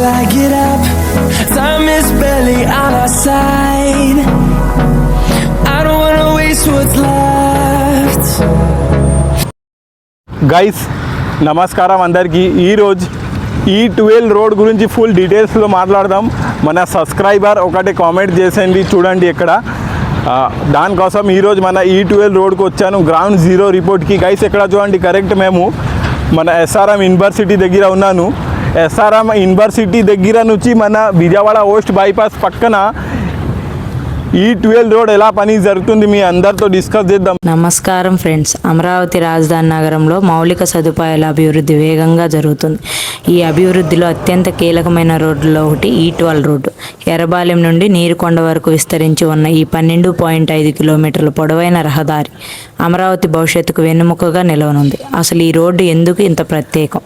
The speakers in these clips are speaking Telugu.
till I get up. Time is barely on our side. I don't wanna waste what's left. Guys నమస్కారం అందరికీ. ఈరోజు E12 రోడ్ గురించి ఫుల్ డీటెయిల్స్లో మాట్లాడదాం. మన సబ్స్క్రైబర్ ఒకటి కామెంట్ చేసేయండి, చూడండి ఇక్కడ. దానికోసం ఈరోజు మన E12 రోడ్కి వచ్చాను, గ్రౌండ్ జీరో రిపోర్ట్కి. గైస్ ఇక్కడ చూడండి, కరెక్ట్ మేము మన SRM యూనివర్సిటీ దగ్గర ఉన్నాను. SRM యూనివర్సిటీ దగ్గర నుంచి మన విజయవాడ ఓస్ట్ బైపాస్ పక్కన E12 రోడ్ ఎలా పని జరుగుతుంది మీ అందరితో డిస్కస్ చేద్దాం. నమస్కారం ఫ్రెండ్స్. అమరావతి రాజధాని నగరంలో మౌలిక సదుపాయాల అభివృద్ధి వేగంగా జరుగుతుంది. ఈ అభివృద్ధిలో అత్యంత కీలకమైన రోడ్లలో ఒకటి E12 రోడ్డు. ఎర్రబాలెం నుండి నీరుకొండ వరకు విస్తరించి ఉన్న ఈ 12.5 కిలోమీటర్ల పొడవైన రహదారి అమరావతి భవిష్యత్తుకు వెన్నెముకగా నిలవనుంది. అసలు ఈ రోడ్డు ఎందుకు ఇంత ప్రత్యేకం,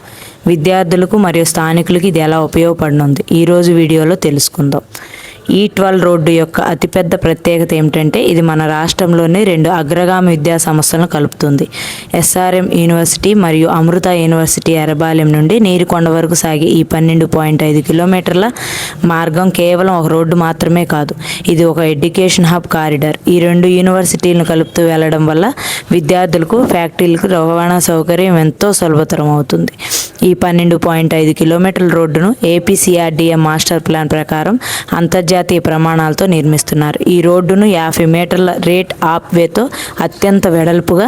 విద్యార్థులకు మరియు స్థానికులకు ఇది ఎలా ఉపయోగపడనుంది, ఈరోజు వీడియోలో తెలుసుకుందాం. E12 రోడ్డు యొక్క అతిపెద్ద ప్రత్యేకత ఏమిటంటే ఇది మన రాష్ట్రంలోని రెండు అగ్రగామి విద్యా సంస్థలను కలుపుతుంది. SRM యూనివర్సిటీ మరియు అమృత యూనివర్సిటీ. ఎర్రబాలెం నుండి నీరుకొండ వరకు సాగే ఈ 12.5 కిలోమీటర్ల మార్గం కేవలం ఒక రోడ్డు మాత్రమే కాదు, ఇది ఒక ఎడ్యుకేషన్ హబ్ కారిడార్. ఈ రెండు యూనివర్సిటీలను కలుపుతూ వెళ్లడం వల్ల విద్యార్థులకు, ఫ్యాక్టరీలకు రవాణా సౌకర్యం ఎంతో సులభతరం అవుతుంది. ఈ 12.5 కిలోమీటర్ల రోడ్డును APCRDA మాస్టర్ ప్లాన్ ప్రకారం అంతర్జాతీయ ప్రమాణాలతో నిర్మిస్తున్నారు. ఈ రోడ్డును 50 మీటర్ల రేట్ ఆఫ్ వేతో అత్యంత వెడల్పుగా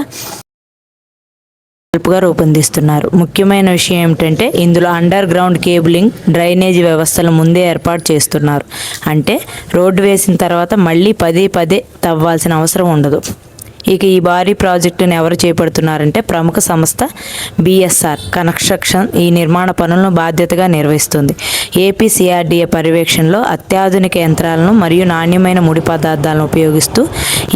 రూపొందిస్తున్నారు. ముఖ్యమైన విషయం ఏమిటంటే ఇందులో అండర్ గ్రౌండ్ కేబులింగ్, డ్రైనేజీ వ్యవస్థలు ముందే ఏర్పాటు చేస్తున్నారు. అంటే రోడ్డు వేసిన తర్వాత మళ్ళీ పదే తవ్వాల్సిన అవసరం ఉండదు. ఇక ఈ భారీ ప్రాజెక్టును ఎవరు చేపడుతున్నారంటే ప్రముఖ సంస్థ BSR కన్స్ట్రక్షన్ ఈ నిర్మాణ పనులను బాధ్యతగా నిర్వహిస్తుంది. APCRDA పర్యవేక్షణలో అత్యాధునిక యంత్రాలను మరియు నాణ్యమైన ముడి పదార్థాలను ఉపయోగిస్తూ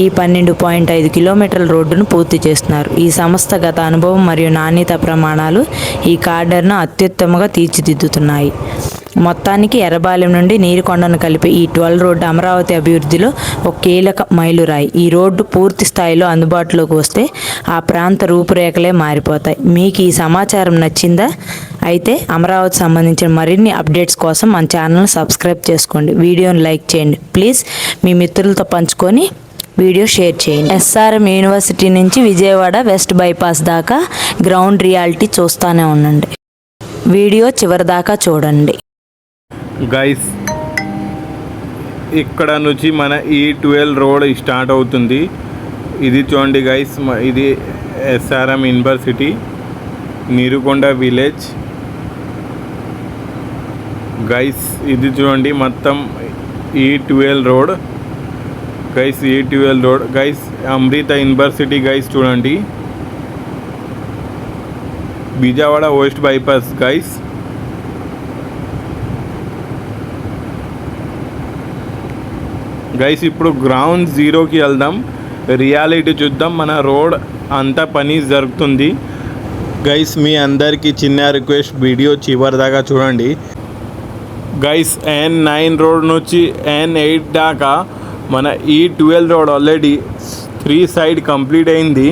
ఈ 12.5 కిలోమీటర్ల రోడ్డును పూర్తి చేస్తున్నారు. ఈ సంస్థ గత అనుభవం మరియు నాణ్యత ప్రమాణాలు ఈ కారిడార్ను అత్యుత్తమంగా తీర్చిదిద్దుతున్నాయి. మొత్తానికి ఎర్రబాలెం నుండి నీరుకొండను కలిపే ఈ 12 రోడ్డు అమరావతి అభివృద్ధిలో ఒక కీలక మైలురాయి. ఈ రోడ్డు పూర్తి స్థాయిలో అందుబాటులోకి వస్తే ఆ ప్రాంత రూపురేఖలే మారిపోతాయి. మీకు ఈ సమాచారం నచ్చిందా? అయితే అమరావతి సంబంధించిన మరిన్ని అప్డేట్స్ కోసం మన ఛానల్ని సబ్స్క్రైబ్ చేసుకోండి, వీడియోని లైక్ చేయండి, ప్లీజ్ మీ మిత్రులతో పంచుకొని వీడియో షేర్ చేయండి. SRM యూనివర్సిటీ నుంచి విజయవాడ వెస్ట్ బైపాస్ దాకా గ్రౌండ్ రియాలిటీ చూస్తూనే ఉండండి. వీడియో చివరి దాకా చూడండి. గైస్ ఇక్కడ నుంచి మన E12 రోడ్ స్టార్ట్ అవుతుంది. ఇది చూడండి గైస్, ఇది SRM university, Nerukonda village. Guys ఇది చూడండి మొత్తం E12 road. Guys E12 road. Guys Amrita university guys చూడండి, Vijayawada west bypass guys. Guys ఇప్పుడు గ్రౌండ్ జీరోకి వెళ్దాం, రియాలిటీ చూద్దాం. మన రోడ్ అంతా పని జరుగుతుంది. గైస్ మీ అందరికీ చిన్న రిక్వెస్ట్, వీడియో చివరి దాకా చూడండి. గైస్ N9 రోడ్ నుంచి N8 దాకా మన E12 road already 3 side complete అయింది.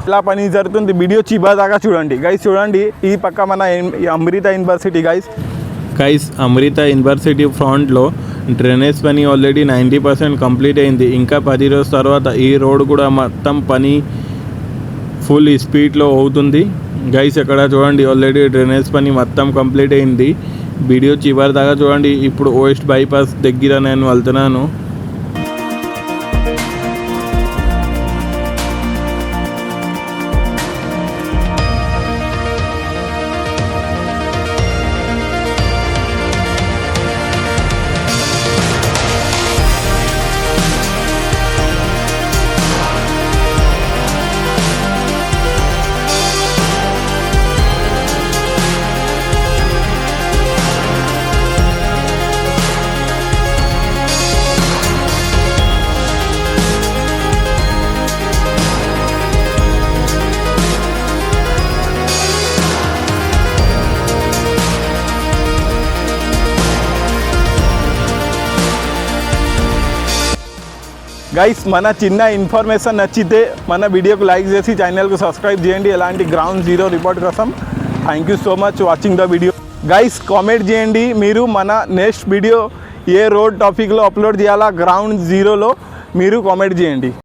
ఇలా పని జరుగుతుంది. వీడియో చివరిదాకా చూడండి గైస్. చూడండి ఈ పక్క మన అమృత యూనివర్సిటీ గైస్ అమృత యూనివర్సిటీ ఫ్రంట్లో డ్రైనేజ్ పని ఆల్రెడీ 90% కంప్లీట్ అయింది. ఇంకా 10 రోజుల తర్వాత ఈ రోడ్ కూడా మొత్తం పని ఫుల్ స్పీడ్లో అవుతుంది గైస్. ఇక్కడ చూడండి ఆల్రెడీ డ్రైనేజ్ పని మొత్తం కంప్లీట్ అయింది. వీడియో చివరి దాకా చూడండి. ఇప్పుడు ఓఎస్ట్ బైపాస్ దగ్గర నేను వెళ్తున్నాను. గైస్ మన చిన్న ఇన్ఫర్మేషన్ నచ్చితే మన వీడియోకు లైక్ చేసి ఛానల్కు సబ్స్క్రైబ్ చేయండి. ఎలాంటి గ్రౌండ్ జీరో రిపోర్ట్ కోసం. Thank you so much watching the video guys. Comment చేయండి మీరు మన నెక్స్ట్ వీడియో ఏ రోడ్ టాపిక్లో అప్లోడ్ చేయాలా గ్రౌండ్ జీరోలో మీరు కామెంట్ చేయండి.